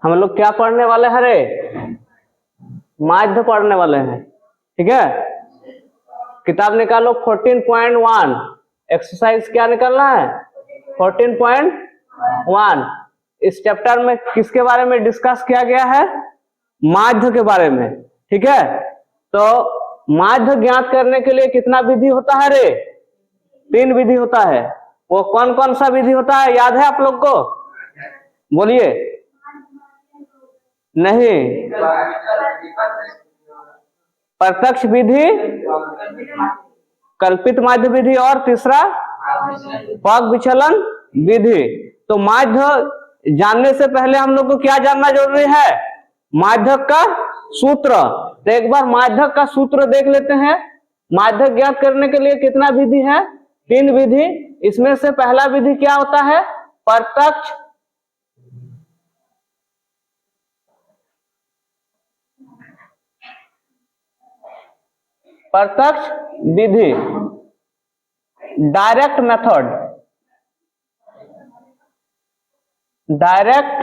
हम लोग क्या पढ़ने वाले हैं रे? माध्य पढ़ने वाले हैं, ठीक है। किताब निकालो 14.1, एक्सरसाइज क्या निकालना है? 14.1। इस चैप्टर में किसके बारे में डिस्कस किया गया है? माध्य के बारे में, ठीक है। तो माध्य ज्ञात करने के लिए कितना विधि होता है रे? 3 विधि होता है। वो कौन कौन सा विधि होता है, याद है आप लोग को? बोलिए। नहीं, प्रत्यक्ष विधि, कल्पित माध्य विधि और तीसरा पग विचलन विधि। तो माध्य जानने से पहले हम लोग को क्या जानना जरूरी है? माध्यक का सूत्र। तो एक बार माध्यक का सूत्र देख लेते हैं। माध्यक ज्ञात करने के लिए कितना विधि है? 3 विधि। इसमें से पहला विधि क्या होता है? प्रत्यक्ष प्रत्यक्ष विधि, direct method, direct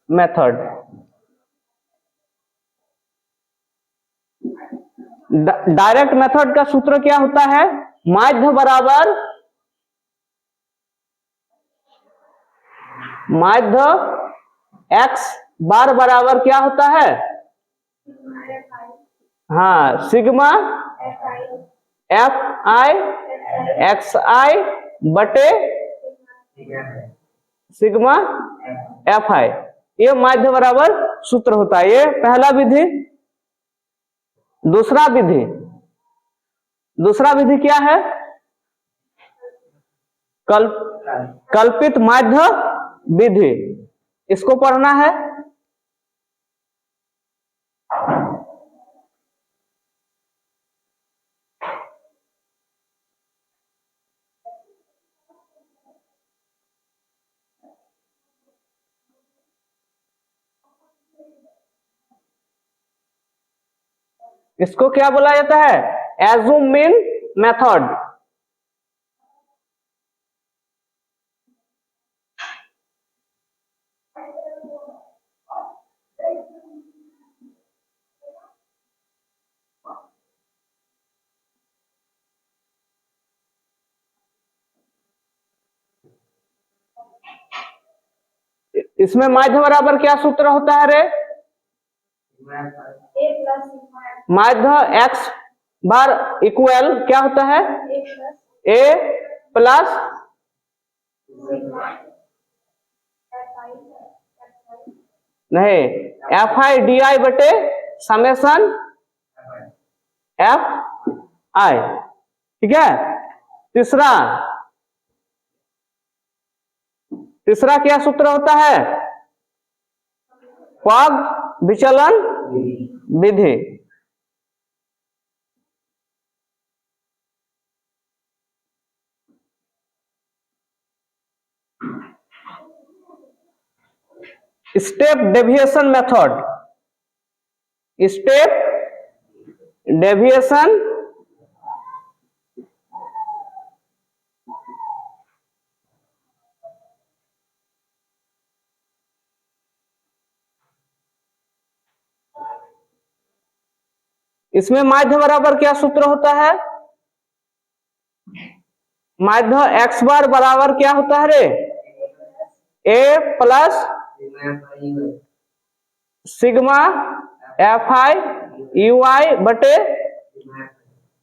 method. Direct method का सूत्र क्या होता है? माध्य बराबर माध्य x बार बराबर क्या होता है? हाँ, सिग्मा एफ आई एक्स आई बटे सिग्मा एफ आई, ये माध्य बराबर सूत्र होता है। ये पहला विधि। दूसरा विधि क्या है? कल्पित माध्य विधि। इसको पढ़ना है। इसको क्या बोला जाता है? Assume mean method. इसमें माध्य बराबर क्या सूत्र होता है रे? माध्य x बार इक्वल क्या होता है? a प्लस नहीं, एफ आई डी आई बटे समेसन एफ आई, ठीक है। तीसरा क्या सूत्र होता है? पग विचलन विधि। Step deviation method, step deviation इसमें माध्य बराबर क्या सूत्र होता है? माध्य x बार बराबर क्या होता है रे? a plus sigma F I U I बटे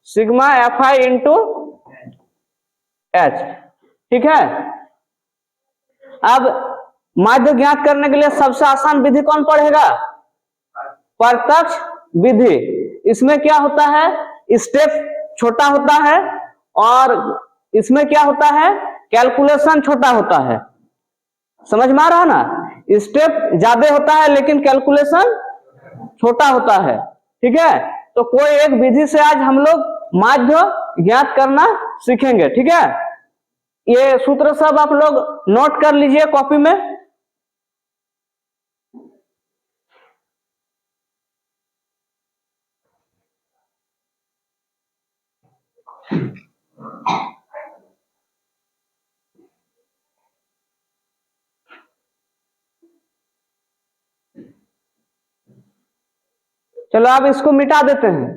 sigma F I into H, ठीक है। अब माध्य ज्ञात करने के लिए सबसे आसान विधि कौन पढ़ेगा? प्रत्यक्ष विधि। इसमें क्या होता है? स्टेप छोटा होता है और इसमें क्या होता है? कैलकुलेशन छोटा होता है। समझ में आ रहा ना? स्टेप ज्यादा होता है लेकिन कैलकुलेशन छोटा होता है। ठीक है, तो कोई एक विधि से आज हम लोग माध्य ज्ञात करना सीखेंगे। ठीक है, ये सूत्र सब आप लोग नोट कर लीजिए कॉपी में। चलो अब इसको मिटा देते हैं।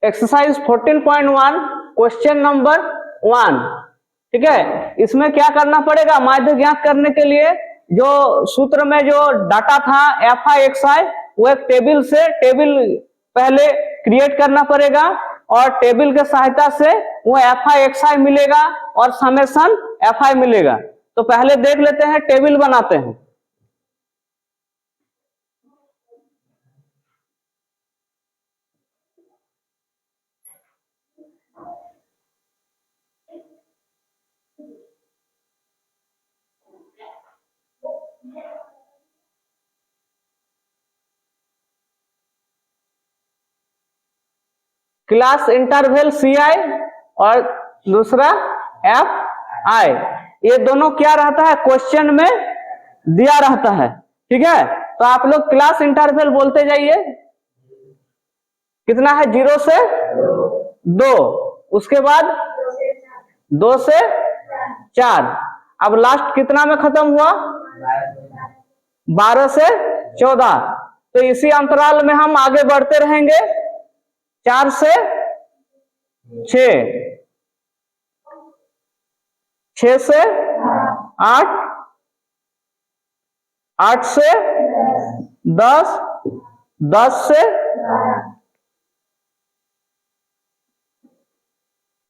Exercise 14.1 question number 1। ठीक है, इसमें क्या करना पड़ेगा, माध्य ज्ञात करने के लिए जो सूत्र में जो डाटा था एफ आई एक्स आई, वो एक टेबल पहले क्रिएट करना पड़ेगा और टेबल के सहायता से वो एफ आई एक्स आई मिलेगा और समेशन एफ आई मिलेगा। तो पहले देख लेते हैं, टेबल बनाते हैं। क्लास इंटरवल सी आई और दूसरा एफ आई, ये दोनों क्या रहता है, क्वेश्चन में दिया रहता है। ठीक है, तो आप लोग क्लास इंटरवल बोलते जाइए। कितना है, 0 से 2, उसके बाद 2 से 4, अब लास्ट कितना में खत्म हुआ, 12 से 14। तो इसी अंतराल में हम आगे बढ़ते रहेंगे, 4 से 6, 6 से 8, 8 से 10, 10 से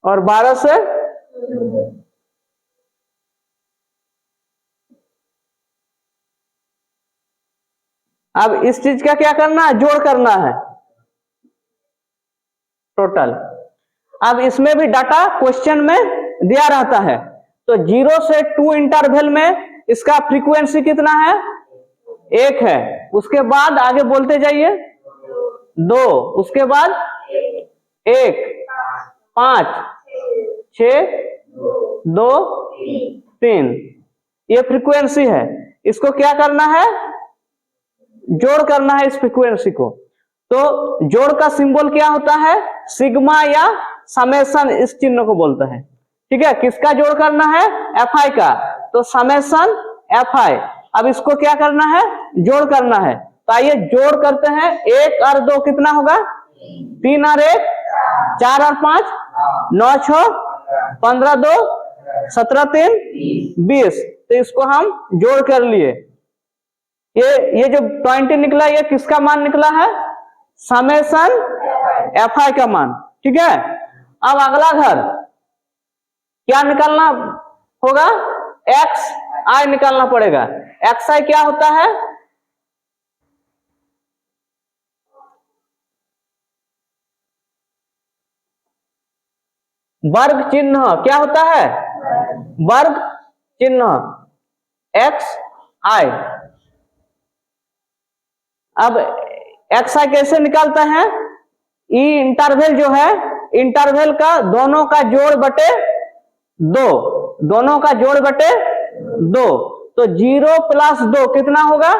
और 12 से अब इस चीज का क्या करना है, जोड़ करना है टोटल। अब इसमें भी डाटा क्वेश्चन में दिया रहता है, तो 0 से 2 इंटरवल में इसका फ्रीक्वेंसी कितना है, 1 है। उसके बाद आगे बोलते जाइए, 2, उसके बाद 1, 5, 6, 2, 3, ये फ्रीक्वेंसी है। इसको क्या करना है, जोड़ करना है इस फ्रीक्वेंसी को। तो जोड़ का सिंबल क्या होता है, सिग्मा या समेशन, इस चिन्ह को बोलते हैं। ठीक है, किसका जोड़ करना है, एफ आई का, तो समेशन एफ आई। अब इसको क्या करना है, जोड़ करना है। तो आइए जोड़ करते हैं, 1 और 2 कितना होगा, 3 और 1 4 और 5 9 6 15 2 17 3 20। तो इसको हम जोड़ कर लिए। ये जो 20 निकला, ये किसका मान निकला है, समेशन एफ आई का मान। ठीक है, अब अगला घर क्या निकालना होगा, एक्स आई निकालना पड़ेगा। एक्स आई क्या होता है, वर्ग चिन्ह। क्या होता है, वर्ग चिन्ह एक्स आई। अब एक्स आई कैसे निकालता है, ई इंटरवल जो है, इंटरवल का दोनों का जोड़ बटे 2, दोनों का जोड़ बटे 2। तो 0 + 2 कितना होगा,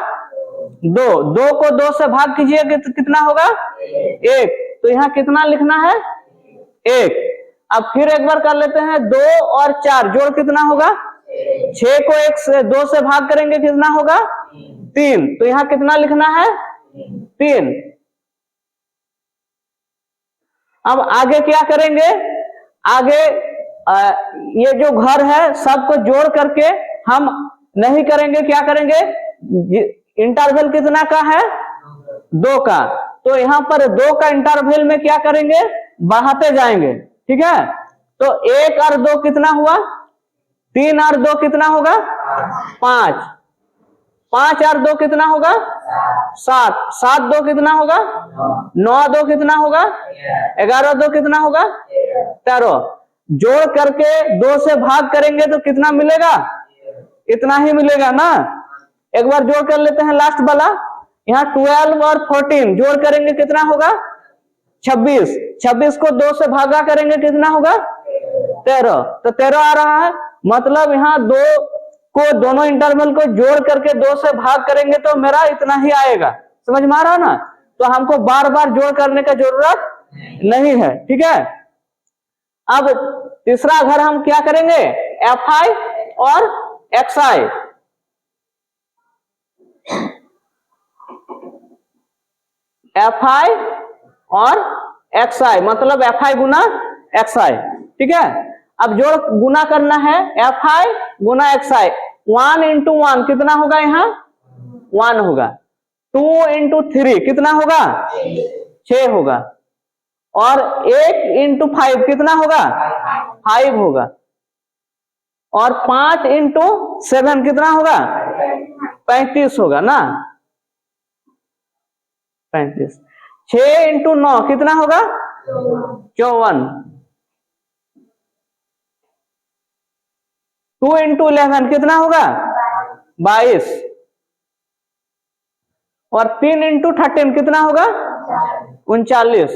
2। 2 को 2 से भाग कीजिए तो कितना होगा, 1। तो यहां कितना लिखना है, 1। अब फिर एक बार कर लेते हैं, 2 और 4 जोड़ कितना होगा, 6 को 1 से 2 से भाग करेंगे कितना होगा, 3। तो यहां कितना लिखना है, 3। अब आगे क्या करेंगे, आगे ये जो घर है सबको जोड़ करके हम नहीं करेंगे, क्या करेंगे, इंटरवल कितना का है, 2 का। तो यहां पर 2 का इंटरवल में क्या करेंगे, बढ़ाते जाएंगे। ठीक है, तो 1 और 2 कितना हुआ? 3 और 2 कितना होगा? 5। 5 और 2 कितना होगा? 7। 7 2 कितना होगा? 9 2 कितना होगा? 11 2 कितना होगा? 13। जोड़ करके 2 से भाग करेंगे तो कितना मिलेगा? इतना ही मिलेगा ना। एक बार जोड़ कर लेते हैं लास्ट वाला। यहाँ 12 और 14 जोड़ करेंगे कितना होगा? 26। 26 को 2 से भागा करेंगे कितना होगा? 13। तो 13 आ रहा है। मतलब यहाँ 2 को दोनों इंटरवल को जोड़ करके 2 से भाग करेंगे तो मेरा इतना ही आएगा। समझ में आ रहा ना। तो हमको बार बार जोड़ करने का जरूरत नहीं है। ठीक है। अब तीसरा घर हम क्या करेंगे? Fi और Xi। Fi और Xi मतलब Fi गुना Xi। ठीक है। अब जोड़ गुना करना है Fi गुना Xi। 1 into 1 कितना होगा? यहाँ 1 होगा। 2 into 3 कितना होगा? 6 होगा। और 8 into 5 कितना होगा? 5 होगा। और 5 into 7 कितना होगा? 35 होगा ना। 35। 6 into 9 कितना होगा? 54। 2 into 11 कितना होगा? 22। और 3 into 13 कितना होगा? 39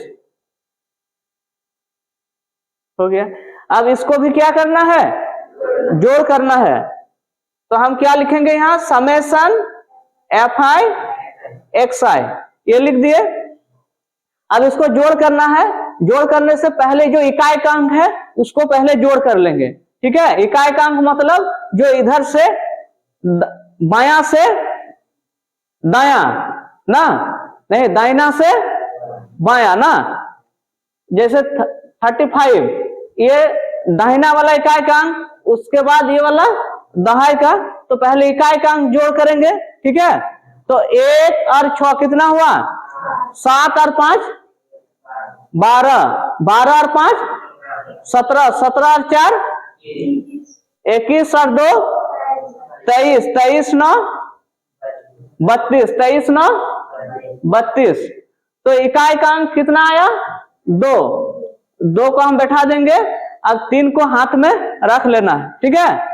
हो गया। अब इसको भी क्या करना है? जोड़ करना है। तो हम क्या लिखेंगे यहाँ? समेशन Fi Xi ये लिख दिए। अब इसको जोड़ करना है। जोड़ करने से पहले जो इकाई का अंक है उसको पहले जोड़ कर लेंगे। ठीक है। इकाई का अंक मतलब जो इधर से बायां से दायां ना, नहीं दाहिना से बायां ना। जैसे 35 ये दाहिना वाला इकाई का अंक, उसके बाद ये वाला दहाई का। तो पहले इकाई का अंक जोड़ करेंगे। ठीक है। तो 1 और 6 कितना हुआ? 7 और 5 12। 12 और 5 17। 17 और 4 21 और 2 23। 23 9 32। 23 9 32। तो इकाई का अंक कितना आया? 2। 2 को हम बैठा देंगे। अब 3 को हाथ में रख लेना है। ठीक है।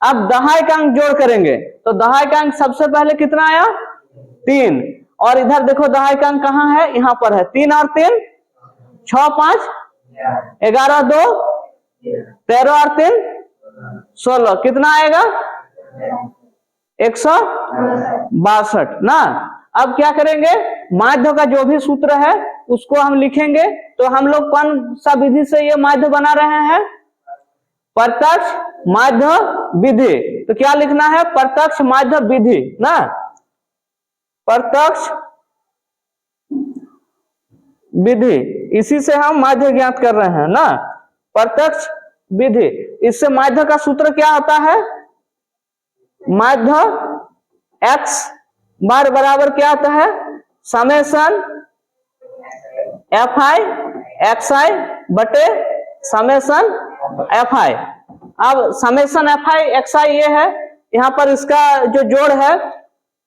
अब दहाई का अंक जोड़ करेंगे। तो दहाई का अंक सबसे पहले कितना आया? 3। और इधर देखो दहाई का अंक कहाँ है? यहाँ पर है। 3 और 3 6 5 11 2 13 और 3 16 कितना आएगा? 162 ना। अब क्या करेंगे? माध्य का जो भी सूत्र है उसको हम लिखेंगे। तो हम लोग कौन सा विधि से ये माध्य बना रहे हैं? प्रत्यक्ष माध्य विधि। तो क्या लिखना है? प्रत्यक्ष माध्य विधि ना। प्रत्यक्ष विधि, इसी से हम माध्य ज्ञात कर रहे हैं ना। प्रत्यक्ष विधि। इससे माध्य का सूत्र क्या होता है? माध्य x बार बराबर क्या आता है? समेशन Fi Xi बटे समेशन Fi। अब समेशन Fi Xi ये है। यहाँ पर इसका जो जोड़ है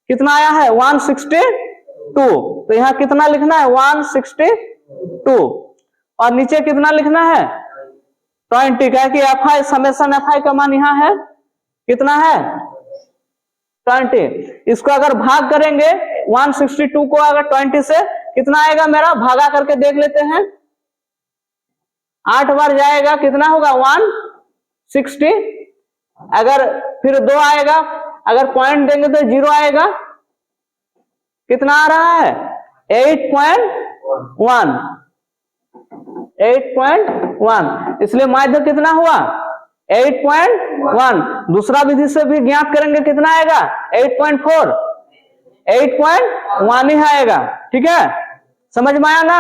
कितना आया है? 162। तो यहाँ कितना लिखना है? 162। और नीचे कितना लिखना है? 20। क्या कि Fi समेशन Fi का मान यहाँ है कितना है? 20। इसको अगर भाग करेंगे 162 को अगर 20 से कितना आएगा मेरा? भागा करके देख लेते हैं। 8 बार जाएगा कितना होगा? 160। अगर फिर 2 आएगा, अगर पॉइंट देंगे तो 0 आएगा। कितना आ रहा है? 8.1। 8.1। इसलिए माध्य कितना हुआ? 8.1। दूसरा विधि से भी ज्ञात करेंगे कितना आएगा? 8.4। 8.1 ही आएगा। ठीक है। समझ में आया ना।